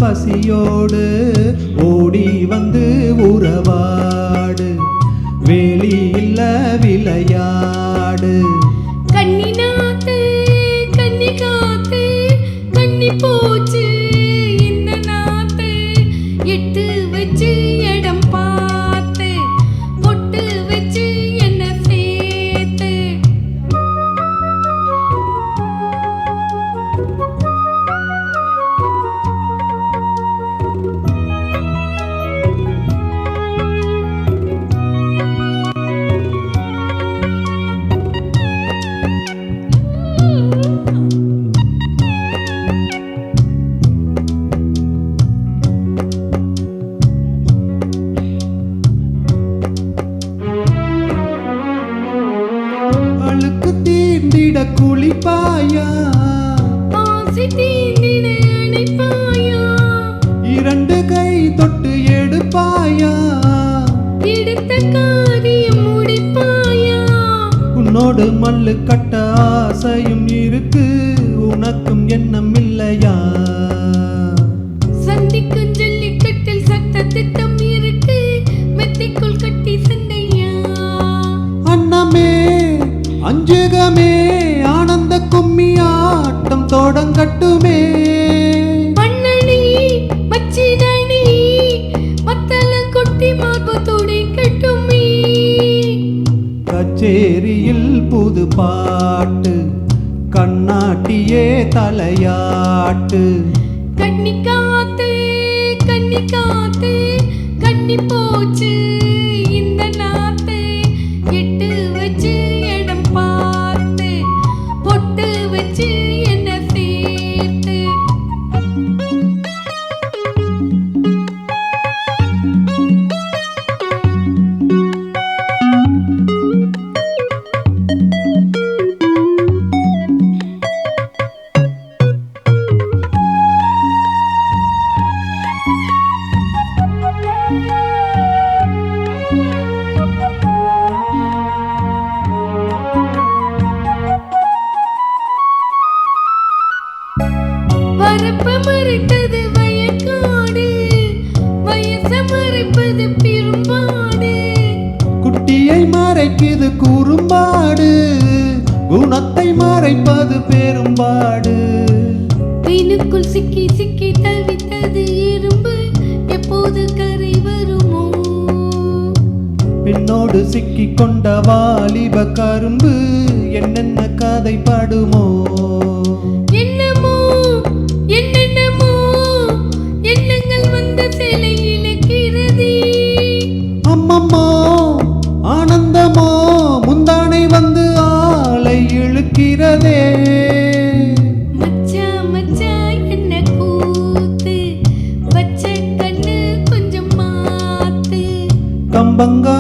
பசியோடு ஓடி வந்து உறவாடு, வேலி இல்ல விளையாடு. கண்ணி நாத்து கண்ணி காத்து கண்ணி போச்சு இந்த நாத்து, எட்டு வச்சு இடம் பார்த்து பொட்டு வச்சு என்ன சேர்த்து. அழுக்கு தீண்டிட குளிப்பாயா, ஆசை தீண்டிட அணைப்பாயா, இரண்டு கை தொட்டு எடுப்பாயா, எடுத்த காரியம் முடிப்பாயா. உன்னோடு மல்லு கட்ட ஆசையும் இருக்கு, உனக்கும் எண்ணம் இல்லையா? சந்திக்கும் ஜல்லிக்கட்டில் சட்ட திட்டம் இருக்கு, மெத்தைக்குள் கட்டி சண்டையா. அன்னமே அஞ்சுகமே ஆனந்த கும்மி ஆட்டம் தொடங்கட்டுமே. மண்ணணி மச்சினணி மத்தல கொட்டி மார்பு துடைக்கட்டுமே. கச்சேரியில் புது பாட்டு, கண்ணாட்டியே தலையாட்டு. கண்ணி காத்து கண்ணி போச்சு இந்த நாத்து, எட்டு வச்சு இடம் பார்த்து பொட்டு வச்சு என்ன சேர்த்து. வரப்பு மறைத்தது வயக்காடு, வயச மறைப்பது பெரும்பாடு. குட்டியை மறைக்குது குறும்பாடு, குணத்தை மறைப்பது பெரும்பாடு. மீனுக்குள் சிக்கி சிக்கி தவித்தது எறும்பு, எப்போது கரை வருமோ? பின்னோடு சிக்கி கொண்ட வாலிப கரும்பு, என்னென்ன கதை பாடுமோ? என்னமோ என்னென்னமோ எண்ணங்கள் வந்த சிலை இழக்கிறதே. அம்மம்மா ஆனந்தமோ முந்தானை வந்து ஆளை இழுக்கிறதே. மச்சா மச்சா என்ன கூத்து, பச்சை கண்ணு கொஞ்சம் மாத்து. கம்பங்கா